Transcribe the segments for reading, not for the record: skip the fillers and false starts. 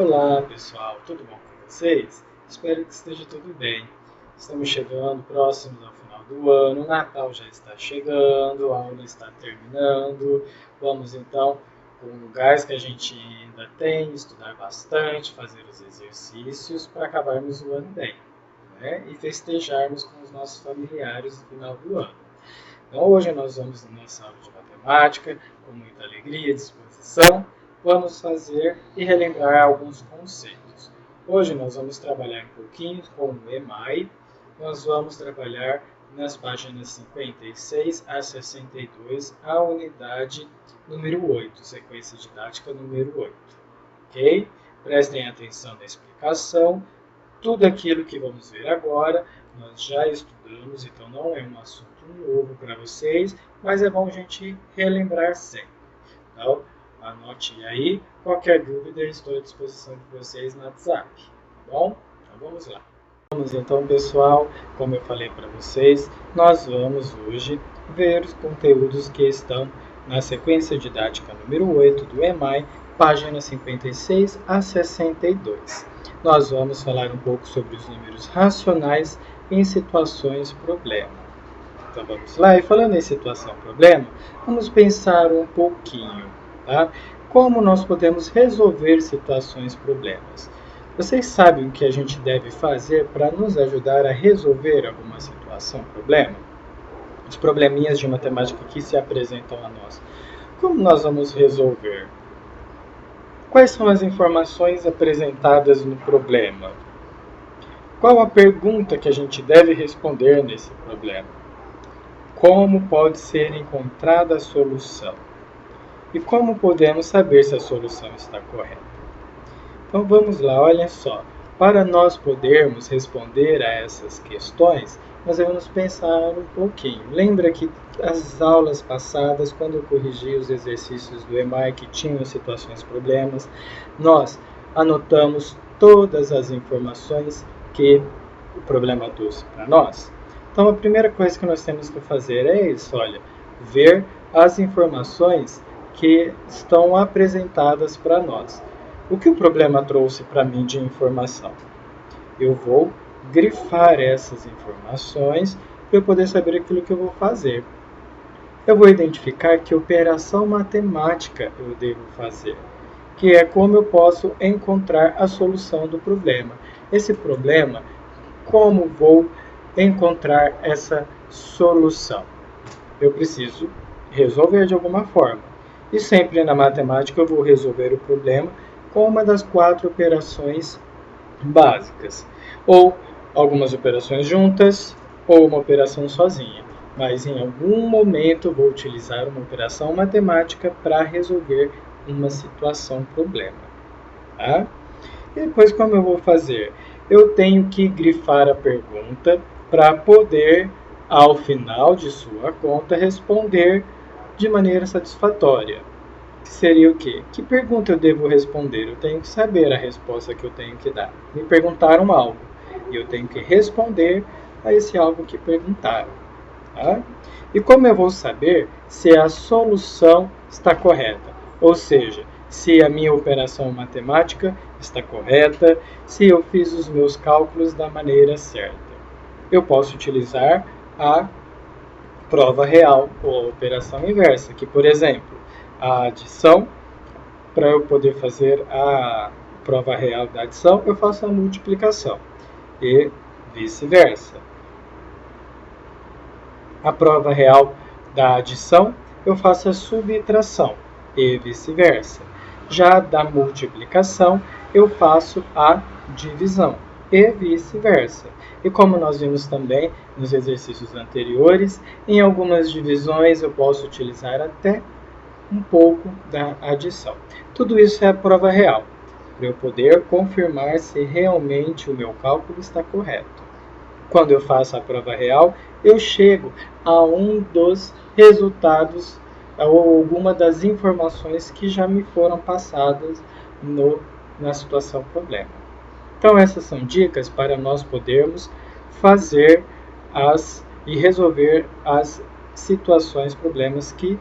Olá pessoal, tudo bom com vocês? Espero que esteja tudo bem. Estamos chegando próximos ao final do ano, o Natal já está chegando, a aula está terminando. Vamos então, com o gás que a gente ainda tem, estudar bastante, fazer os exercícios para acabarmos o ano bem, né? E festejarmos com os nossos familiares no final do ano. Então hoje nós vamos na nossa aula de matemática, com muita alegria e disposição. Vamos fazer e relembrar alguns conceitos. Hoje nós vamos trabalhar um pouquinho com o EMAI. Nós vamos trabalhar nas páginas 56 a 62, a unidade número 8, sequência didática número 8. Ok? Prestem atenção na explicação. Tudo aquilo que vamos ver agora, nós já estudamos, então não é um assunto novo para vocês, mas é bom a gente relembrar sempre. Então, anote aí, qualquer dúvida estou à disposição de vocês no WhatsApp, tá bom? Então vamos lá. Vamos então, pessoal, como eu falei para vocês, nós vamos hoje ver os conteúdos que estão na sequência didática número 8 do EMAI, página 56 a 62. Nós vamos falar um pouco sobre os números racionais em situações problema. Então vamos lá, e falando em situação problema, vamos pensar um pouquinho. Tá? Como nós podemos resolver situações problemas? Vocês sabem o que a gente deve fazer para nos ajudar a resolver alguma situação problema? Os probleminhas de matemática que se apresentam a nós. Como nós vamos resolver? Quais são as informações apresentadas no problema? Qual a pergunta que a gente deve responder nesse problema? Como pode ser encontrada a solução? E como podemos saber se a solução está correta? Então vamos lá, olha só. Para nós podermos responder a essas questões, nós devemos pensar um pouquinho. Lembra que as aulas passadas, quando eu corrigi os exercícios do EMAI que tinham situações problemas, nós anotamos todas as informações que o problema trouxe para nós. Então a primeira coisa que nós temos que fazer é isso, olha, ver as informações que estão apresentadas para nós. O que o problema trouxe para mim de informação? Eu vou grifar essas informações para eu poder saber aquilo que eu vou fazer. Eu vou identificar que operação matemática eu devo fazer, que é como eu posso encontrar a solução do problema. Esse problema, como vou encontrar essa solução? Eu preciso resolver de alguma forma. E sempre na matemática eu vou resolver o problema com uma das 4 operações básicas. Ou algumas operações juntas, ou uma operação sozinha. Mas em algum momento eu vou utilizar uma operação matemática para resolver uma situação problema. Tá? E depois como eu vou fazer? Eu tenho que grifar a pergunta para poder, ao final de sua conta, responder de maneira satisfatória. Seria o quê? Que pergunta eu devo responder? Eu tenho que saber a resposta que eu tenho que dar. Me perguntaram algo e eu tenho que responder a esse algo que perguntaram. Tá? E como eu vou saber se a solução está correta? Ou seja, se a minha operação matemática está correta, se eu fiz os meus cálculos da maneira certa. Eu posso utilizar a prova real ou a operação inversa, que, por exemplo, a adição, para eu poder fazer a prova real da adição, eu faço a multiplicação e vice-versa. A prova real da adição, eu faço a subtração e vice-versa. Já da multiplicação, eu faço a divisão e vice-versa. E como nós vimos também nos exercícios anteriores, em algumas divisões eu posso utilizar até um pouco da adição. Tudo isso é a prova real, para eu poder confirmar se realmente o meu cálculo está correto. Quando eu faço a prova real, eu chego a um dos resultados ou alguma das informações que já me foram passadas na situação problema. Então essas são dicas para nós podermos fazer e resolver as situações, problemas que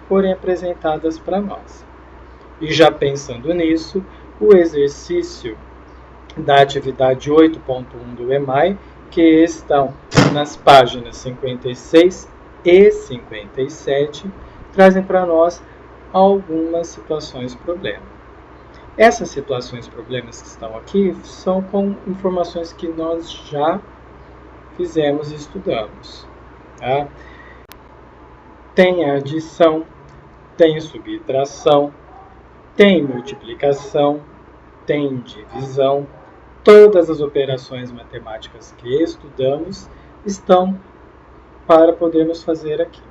forem apresentadas para nós. E já pensando nisso, o exercício da atividade 8.1 do EMAI, que estão nas páginas 56 e 57, trazem para nós algumas situações problema. Essas situações problemas que estão aqui são com informações que nós já fizemos e estudamos. Tá? Tem adição, tem subtração, tem multiplicação, tem divisão. Todas as operações matemáticas que estudamos estão para podermos fazer aqui.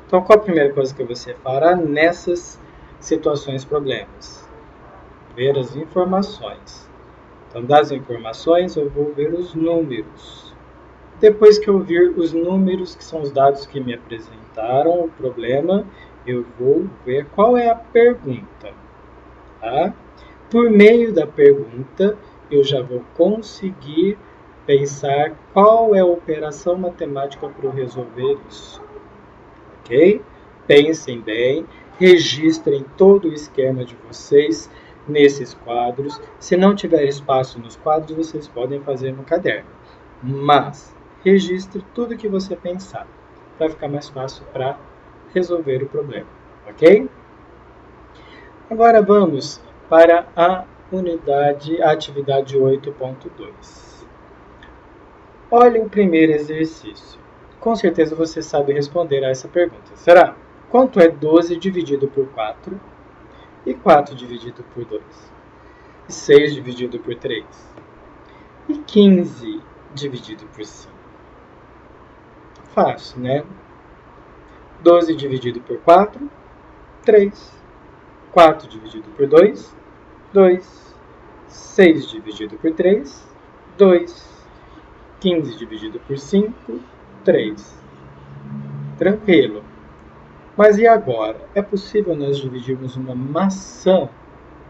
Então, qual a primeira coisa que você fará nessas situações problemas? Ver as informações. Então, das informações, eu vou ver os números. Depois que eu vir os números, que são os dados que me apresentaram o problema, eu vou ver qual é a pergunta. Tá? Por meio da pergunta, eu já vou conseguir pensar qual é a operação matemática para eu resolver isso. Ok? Pensem bem, registrem todo o esquema de vocês nesses quadros. Se não tiver espaço nos quadros, vocês podem fazer no caderno. Mas registre tudo que você pensar, para ficar mais fácil para resolver o problema. Ok? Agora vamos para a atividade 8.2. Olhe o primeiro exercício. Com certeza você sabe responder a essa pergunta. Será? Quanto é 12 dividido por 4? E 4 dividido por 2? E 6 dividido por 3? E 15 dividido por 5? Fácil, né? 12 dividido por 4? 3. 4 dividido por 2? 2. 6 dividido por 3? 2. 15 dividido por 5? 3. Tranquilo. Mas e agora? É possível nós dividirmos uma maçã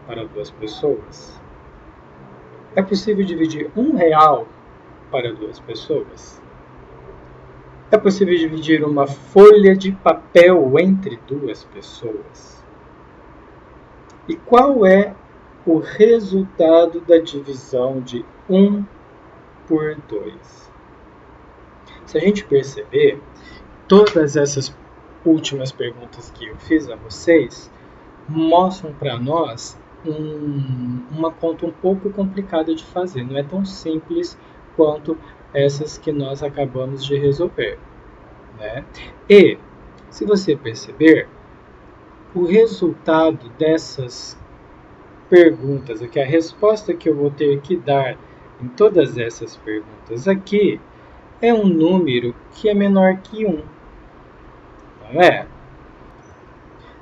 para 2 pessoas? É possível dividir R$1 para 2 pessoas? É possível dividir uma folha de papel entre 2 pessoas? E qual é o resultado da divisão de 1 por 2? Se a gente perceber, todas essas últimas perguntas que eu fiz a vocês mostram para nós uma conta um pouco complicada de fazer. Não é tão simples quanto essas que nós acabamos de resolver. Né? E, se você perceber, o resultado dessas perguntas aqui, a resposta que eu vou ter que dar em todas essas perguntas aqui, é um número que é menor que 1. Não é?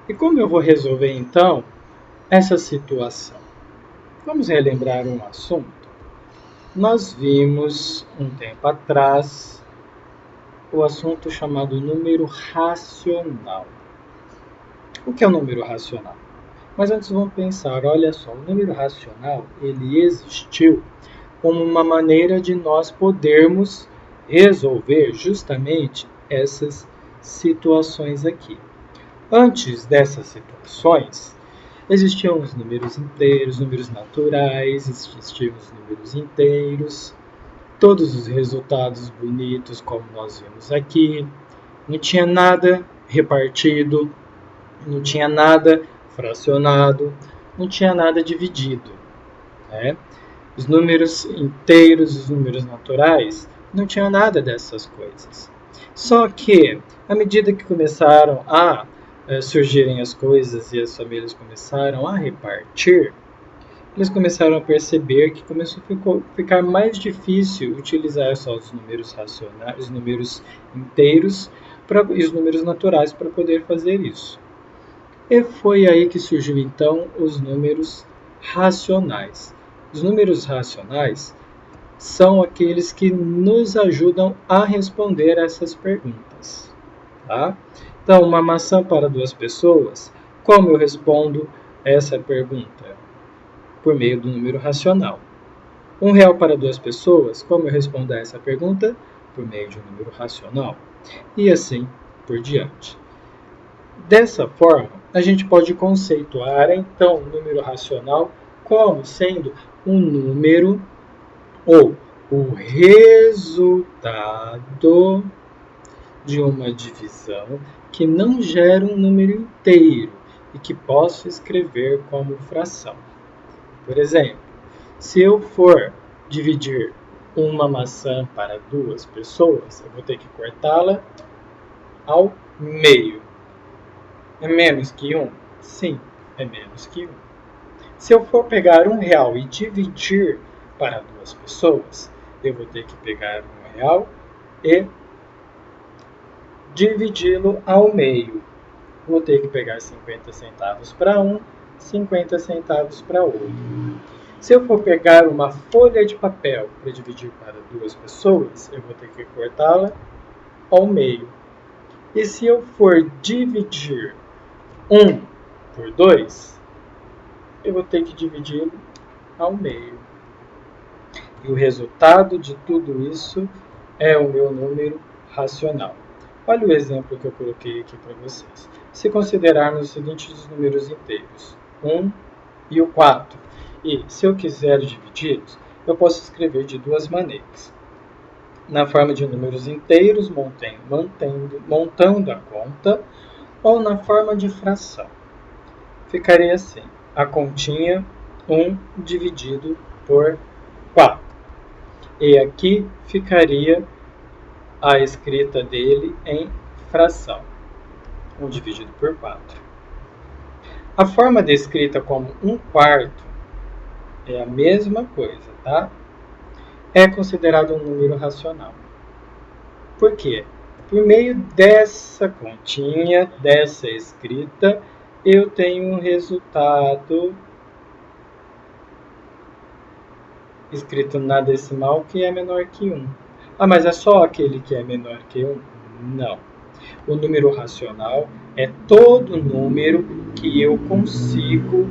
E como eu vou resolver, então, essa situação? Vamos relembrar um assunto? Nós vimos, um tempo atrás, o assunto chamado número racional. O que é o número racional? Mas antes vamos pensar, olha só, o número racional, ele existiu como uma maneira de nós podermos resolver justamente essas situações aqui. Antes dessas situações, existiam os números inteiros, números naturais, existiam os números inteiros, todos os resultados bonitos, como nós vimos aqui. Não tinha nada repartido, não tinha nada fracionado, não tinha nada dividido. Né? Os números inteiros, os números naturais, não tinha nada dessas coisas. Só que, à medida que começaram a surgirem as coisas e as famílias começaram a repartir, eles começaram a perceber que começou a ficar mais difícil utilizar só os números racionais, os números inteiros e os números naturais para poder fazer isso. E foi aí que surgiu então os números racionais. Os números racionais são aqueles que nos ajudam a responder essas perguntas. Tá? Então, uma maçã para 2 pessoas, como eu respondo essa pergunta? Por meio do número racional. R$1 para 2 pessoas, como eu respondo a essa pergunta? Por meio de um número racional. E assim por diante. Dessa forma, a gente pode conceituar, então, o número racional como sendo um número ou o resultado de uma divisão que não gera um número inteiro e que posso escrever como fração. Por exemplo, se eu for dividir uma maçã para 2 pessoas, eu vou ter que cortá-la ao meio. É menos que 1? Sim, é menos que 1. Se eu for pegar R$1 e dividir para 2 pessoas, eu vou ter que pegar R$1 e dividi-lo ao meio. Vou ter que pegar 50 centavos para um, 50 centavos para outro. Se eu for pegar uma folha de papel para dividir para 2 pessoas, eu vou ter que cortá-la ao meio. E se eu for dividir 1 por 2, eu vou ter que dividi-lo ao meio. E o resultado de tudo isso é o meu número racional. Olha o exemplo que eu coloquei aqui para vocês. Se considerarmos os seguintes números inteiros, 1 e o 4. E se eu quiser dividi-los, eu posso escrever de duas maneiras. Na forma de números inteiros, montando a conta, ou na forma de fração. Ficaria assim, a continha 1 dividido por 4. E aqui ficaria a escrita dele em fração, 1 dividido por 4. A forma descrita como 1/4 é a mesma coisa, tá? É considerado um número racional. Por quê? Por meio dessa continha, dessa escrita, eu tenho um resultado escrito na decimal que é menor que 1. Ah, mas é só aquele que é menor que 1? Não. O número racional é todo número que eu consigo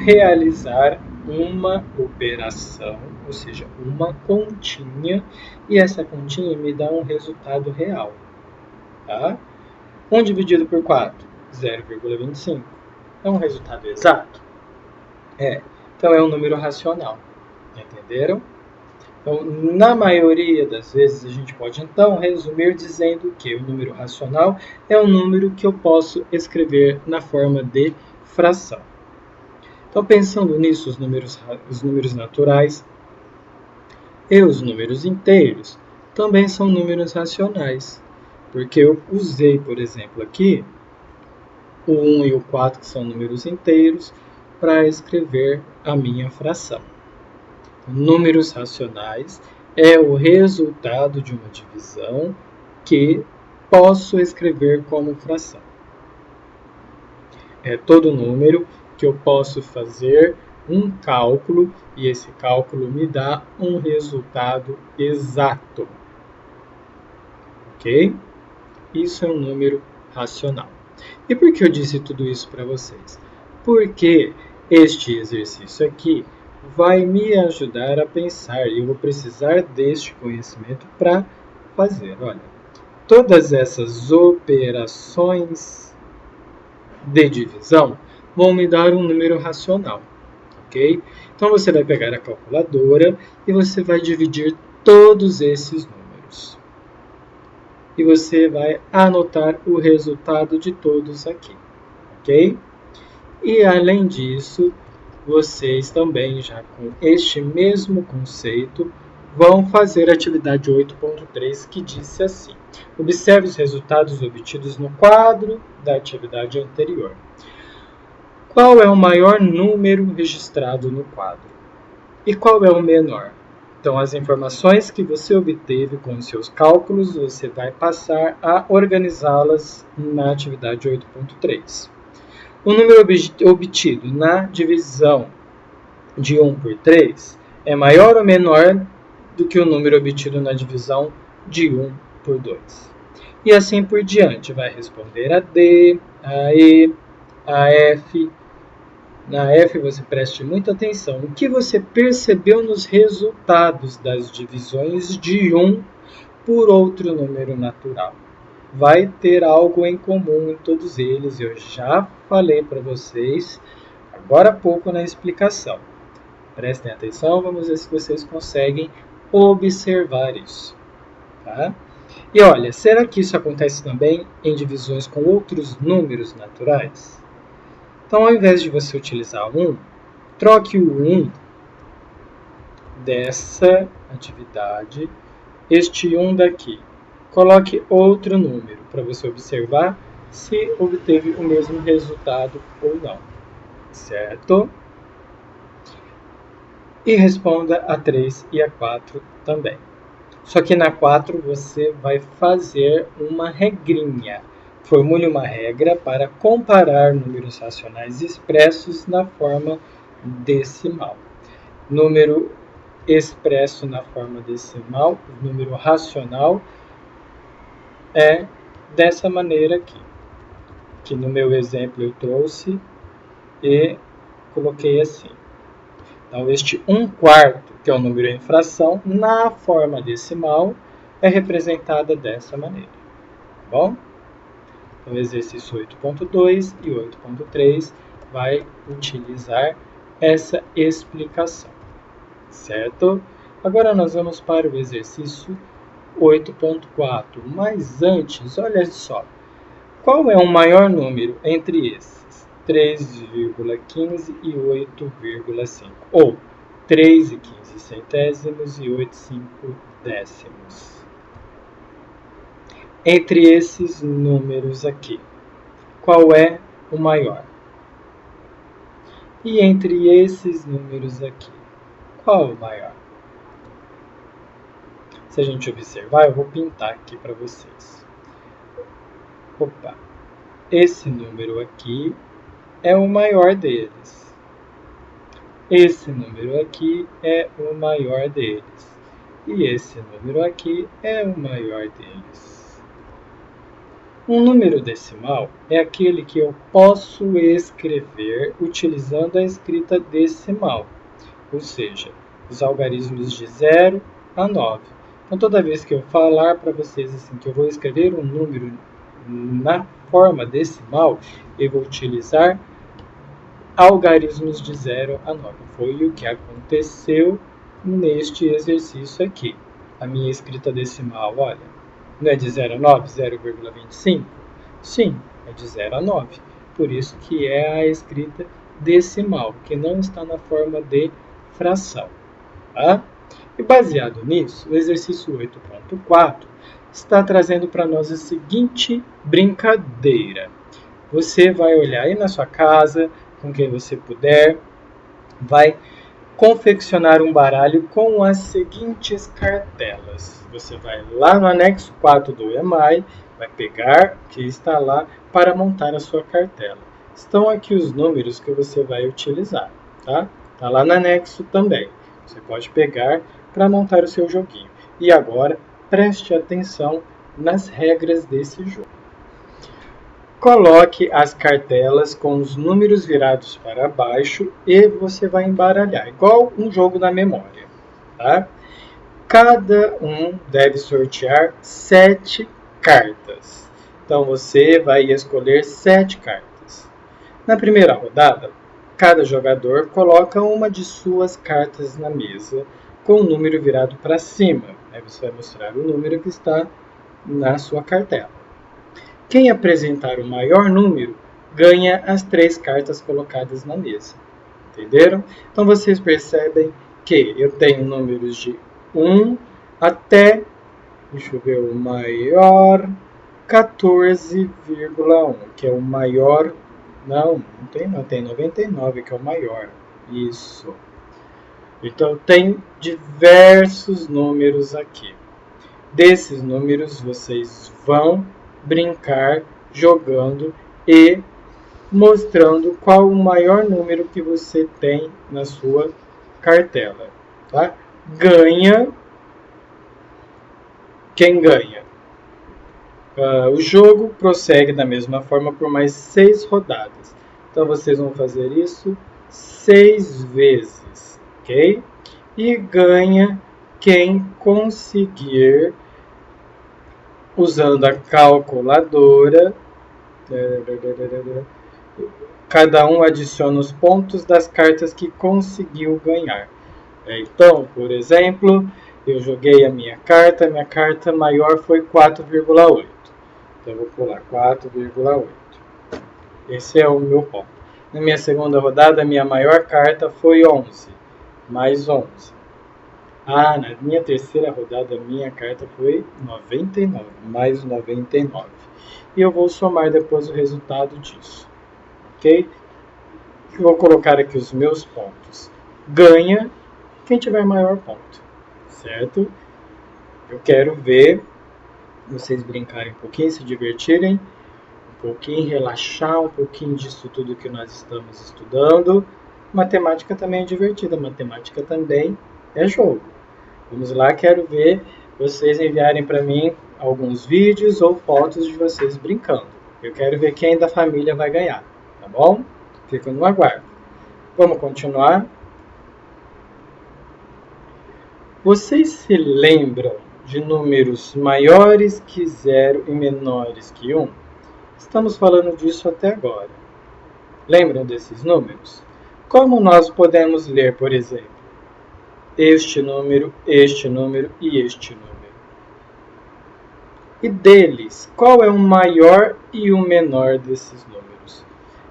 realizar uma operação, ou seja, uma continha, e essa continha me dá um resultado real. Tá? 1 dividido por 4, 0,25. É um resultado exato? É. Então é um número racional. Entenderam? Então, na maioria das vezes, a gente pode então resumir dizendo que o número racional é um número que eu posso escrever na forma de fração. Então, pensando nisso, os números naturais e os números inteiros também são números racionais, porque eu usei, por exemplo, aqui o 1 e o 4, que são números inteiros, para escrever a minha fração. Números racionais é o resultado de uma divisão que posso escrever como fração. É todo número que eu posso fazer um cálculo e esse cálculo me dá um resultado exato. Ok? Isso é um número racional. E por que eu disse tudo isso para vocês? Porque este exercício aqui vai me ajudar a pensar e eu vou precisar deste conhecimento para fazer. Olha, todas essas operações de divisão vão me dar um número racional, ok? Então você vai pegar a calculadora e você vai dividir todos esses números. E você vai anotar o resultado de todos aqui, ok? E além disso, vocês também, já com este mesmo conceito, vão fazer a atividade 8.3, que disse assim: observe os resultados obtidos no quadro da atividade anterior. Qual é o maior número registrado no quadro? E qual é o menor? Então, as informações que você obteve com os seus cálculos, você vai passar a organizá-las na atividade 8.3. O número obtido na divisão de 1 por 3 é maior ou menor do que o número obtido na divisão de 1 por 2. E assim por diante. Vai responder a D, a E, a F. Na F você preste muita atenção. O que você percebeu nos resultados das divisões de 1 por outro número natural? Vai ter algo em comum em todos eles. Eu já falei para vocês agora há pouco na explicação. Prestem atenção, vamos ver se vocês conseguem observar isso. Tá? E olha, será que isso acontece também em divisões com outros números naturais? Então, ao invés de você utilizar 1, troque o 1 dessa atividade, este 1 daqui. Coloque outro número para você observar se obteve o mesmo resultado ou não. Certo? E responda a 3 e a 4 também. Só que na 4 você vai fazer uma regrinha. Formule uma regra para comparar números racionais expressos na forma decimal. Número expresso na forma decimal, número racional, é dessa maneira aqui. Que no meu exemplo eu trouxe e coloquei assim. Então, este 1/4, que é o número em fração, na forma decimal, é representada dessa maneira. Tá bom? Então, exercício 8.2 e 8.3 vai utilizar essa explicação. Certo? Agora nós vamos para o exercício 8.4. Mas antes, olha só. Qual é o maior número entre esses? 3,15 e 8,5. Ou 3,15 e 8,5 décimos. Entre esses números aqui, qual é o maior? E entre esses números aqui, qual é o maior? Se a gente observar, eu vou pintar aqui para vocês. Opa! Esse número aqui é o maior deles. Esse número aqui é o maior deles. E esse número aqui é o maior deles. Um número decimal é aquele que eu posso escrever utilizando a escrita decimal, ou seja, os algarismos de 0 a 9. Então, toda vez que eu falar para vocês assim, que eu vou escrever um número na forma decimal, eu vou utilizar algarismos de 0 a 9. Foi o que aconteceu neste exercício aqui. A minha escrita decimal, olha, não é de 0 a 9, 0,25? Sim, é de 0 a 9. Por isso que é a escrita decimal, que não está na forma de fração. Tá? E baseado nisso, o exercício 8.4 está trazendo para nós a seguinte brincadeira. Você vai olhar aí na sua casa, com quem você puder, vai confeccionar um baralho com as seguintes cartelas. Você vai lá no anexo 4 do EMAI, vai pegar o que está lá para montar a sua cartela. Estão aqui os números que você vai utilizar, tá? Está lá no anexo também. Você pode pegar para montar o seu joguinho. E agora, preste atenção nas regras desse jogo. Coloque as cartelas com os números virados para baixo e você vai embaralhar, igual um jogo na memória. Tá? Cada um deve sortear 7 cartas. Então você vai escolher 7 cartas. Na primeira rodada, cada jogador coloca uma de suas cartas na mesa com o número virado para cima. Aí você vai mostrar o número que está na sua cartela. Quem apresentar o maior número ganha as 3 cartas colocadas na mesa. Entenderam? Então vocês percebem que eu tenho números de 1 até, deixa eu ver, o maior 14,1, que é o maior. Não tem 99, que é o maior. Isso. Então tem diversos números aqui. Desses números vocês vão brincar, jogando e mostrando qual o maior número que você tem na sua cartela. Tá? Ganha quem ganha. O jogo prossegue da mesma forma por mais 6 rodadas. Então vocês vão fazer isso 6 vezes, ok? E ganha quem conseguir, usando a calculadora, cada um adiciona os pontos das cartas que conseguiu ganhar. Então, por exemplo, eu joguei a minha carta maior foi 4,8. Então, eu vou pular 4,8. Esse é o meu ponto. Na minha segunda rodada, a minha maior carta foi 11, mais 11. Na minha terceira rodada, a minha carta foi 99, mais 99. E eu vou somar depois o resultado disso. Ok? Vou colocar aqui os meus pontos. Ganha quem tiver maior ponto. Certo? Eu quero ver vocês brincarem um pouquinho, se divertirem, um pouquinho, relaxar um pouquinho disso tudo que nós estamos estudando. Matemática também é divertida, matemática também é jogo. Vamos lá, quero ver vocês enviarem para mim alguns vídeos ou fotos de vocês brincando. Eu quero ver quem da família vai ganhar, tá bom? Fico no aguardo. Vamos continuar. Vocês se lembram de números maiores que 0 e menores que 1? Estamos falando disso até agora. Lembram desses números? Como nós podemos ler, por exemplo, este número e este número. E deles, qual é o maior e o menor desses números?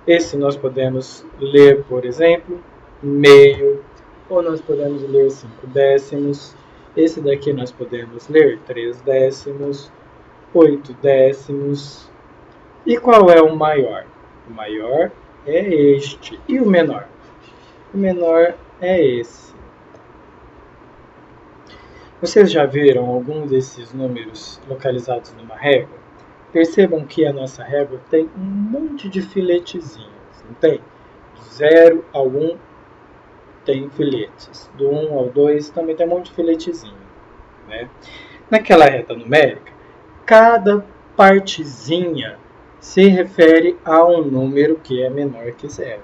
Esse nós podemos ler, por exemplo, meio, ou nós podemos ler 5 décimos. Esse daqui nós podemos ler 3 décimos, 8 décimos. E qual é o maior? O maior é este. E o menor? O menor é esse. Vocês já viram algum desses números localizados numa régua? Percebam que a nossa régua tem um monte de filetezinhos, não tem? Do 0 ao 1 tem filetes. Do 1 ao 2 também tem um monte de filetezinho. Né? Naquela reta numérica, cada partezinha se refere a um número que é menor que 0.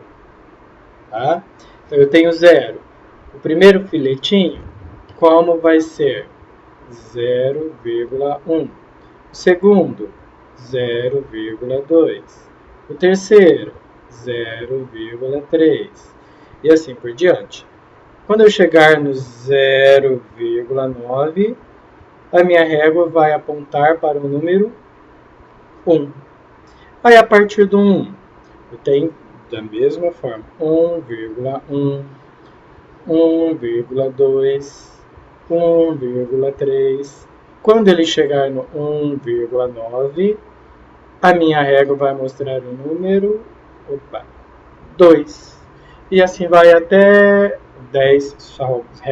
Tá? Então eu tenho 0. O primeiro filetinho, como vai ser? 0,1. O segundo, 0,2. O terceiro, 0,3. E assim por diante. Quando eu chegar no 0,9, a minha régua vai apontar para o número 1. Aí a partir do 1, eu tenho da mesma forma 1,1, 1,2, 1,3. Quando ele chegar no 1,9, a minha régua vai mostrar o número 2. E assim vai até 10, só a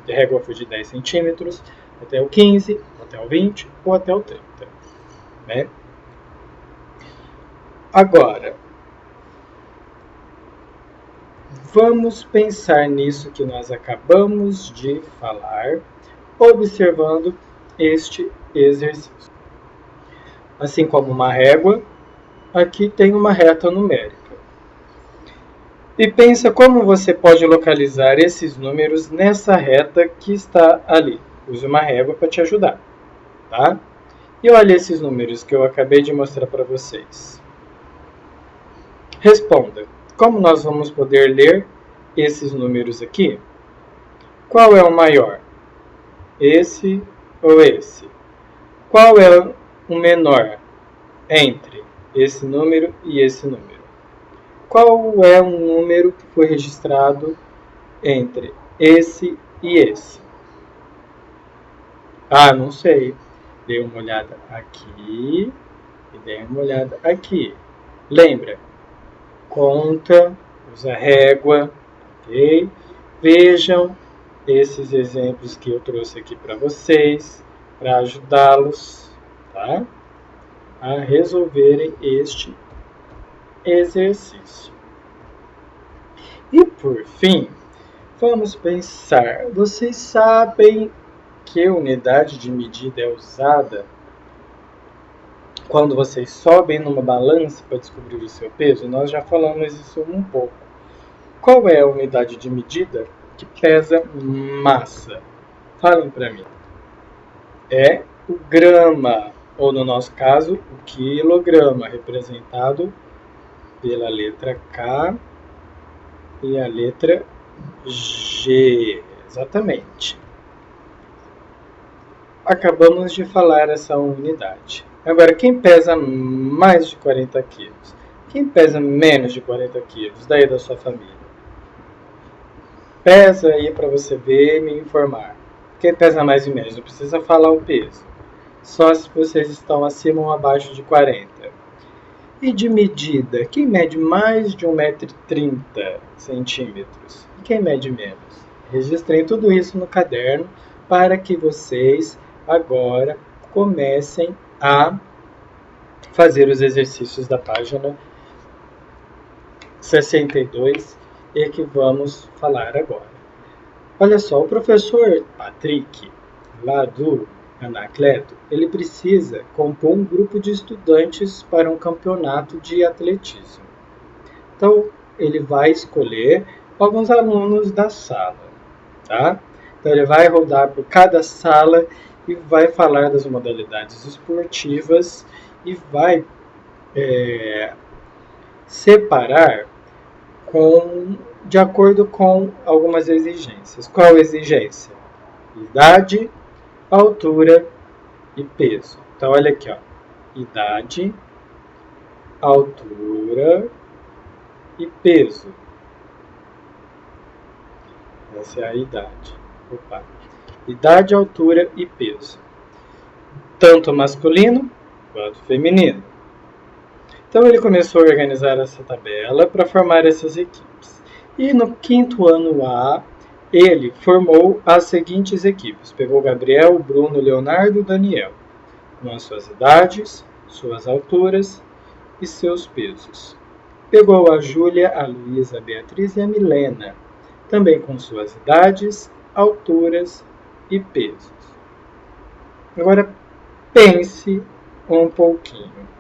régua foi de 10 centímetros, até o 15, até o 20 ou até o 30. Né? Agora, vamos pensar nisso que nós acabamos de falar, observando este exercício. Assim como uma régua, aqui tem uma reta numérica. E pensa como você pode localizar esses números nessa reta que está ali. Use uma régua para te ajudar, tá? E olha esses números que eu acabei de mostrar para vocês. Responda, como nós vamos poder ler esses números aqui? Qual é o maior? Esse ou esse? Qual é o menor entre esse número e esse número? Qual é o número que foi registrado entre esse e esse? Não sei. Dei uma olhada aqui e dei uma olhada aqui. Lembra? Conta, usa régua, ok? Vejam esses exemplos que eu trouxe aqui para vocês, para ajudá-los, tá? A resolverem este exercício. E por fim, vamos pensar, vocês sabem que unidade de medida é usada quando vocês sobem numa balança para descobrir o seu peso? Nós já falamos isso um pouco. Qual é a unidade de medida que pesa massa? Falem para mim. É o grama, ou no nosso caso, o quilograma, representado pela letra K e a letra G. Exatamente. Acabamos de falar essa unidade. Agora, quem pesa mais de 40 quilos? Quem pesa menos de 40 quilos daí da sua família? Pesa aí para você ver e me informar. Quem pesa mais e menos? Não precisa falar o peso. Só se vocês estão acima ou abaixo de 40. E de medida? Quem mede mais de 1,30 m? E quem mede menos? Registrem tudo isso no caderno para que vocês agora comecem a fazer os exercícios da página 62 e que vamos falar agora. Olha só, o professor Patrick, lá do Anacleto, ele precisa compor um grupo de estudantes para um campeonato de atletismo. Então, ele vai escolher alguns alunos da sala, tá? Então, ele vai rodar por cada sala e vai falar das modalidades esportivas e vai separar de acordo com algumas exigências. Qual exigência? Idade, altura e peso. Então, olha aqui, ó. Idade, altura e peso. Essa é a idade. Opa. Idade, altura e peso. Tanto masculino quanto feminino. Então ele começou a organizar essa tabela para formar essas equipes. E no quinto ano A, ele formou as seguintes equipes. Pegou Gabriel, Bruno, Leonardo e Daniel, com as suas idades, suas alturas e seus pesos. Pegou a Júlia, a Luísa, a Beatriz e a Milena, também com suas idades, alturas e pesos. Agora pense um pouquinho.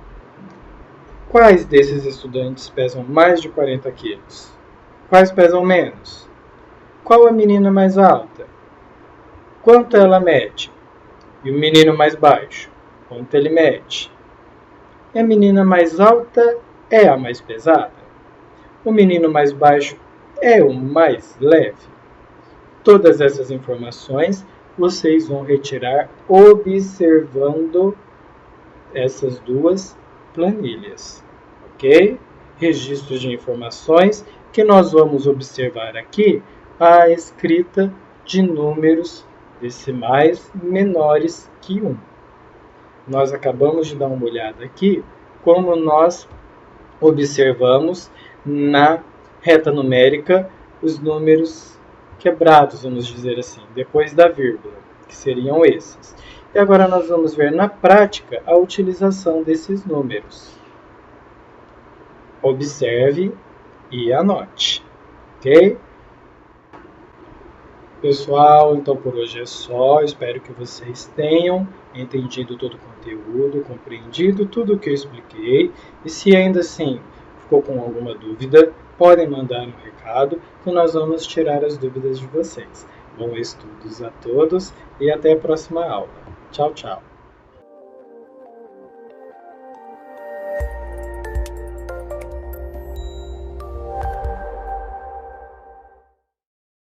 Quais desses estudantes pesam mais de 40 quilos? Quais pesam menos? Qual a menina mais alta? Quanto ela mede? E o menino mais baixo? Quanto ele mede? E a menina mais alta é a mais pesada? O menino mais baixo é o mais leve? Todas essas informações vocês vão retirar observando essas duas planilhas, ok? Registros de informações que nós vamos observar aqui a escrita de números decimais menores que 1. Nós acabamos de dar uma olhada aqui como nós observamos na reta numérica os números quebrados, vamos dizer assim, depois da vírgula, que seriam esses. E agora nós vamos ver na prática a utilização desses números. Observe e anote, ok? Pessoal, então por hoje é só. Espero que vocês tenham entendido todo o conteúdo, compreendido tudo o que eu expliquei. E se ainda assim ficou com alguma dúvida, podem mandar um recado que nós vamos tirar as dúvidas de vocês. Bons estudos a todos e até a próxima aula. Tchau, tchau.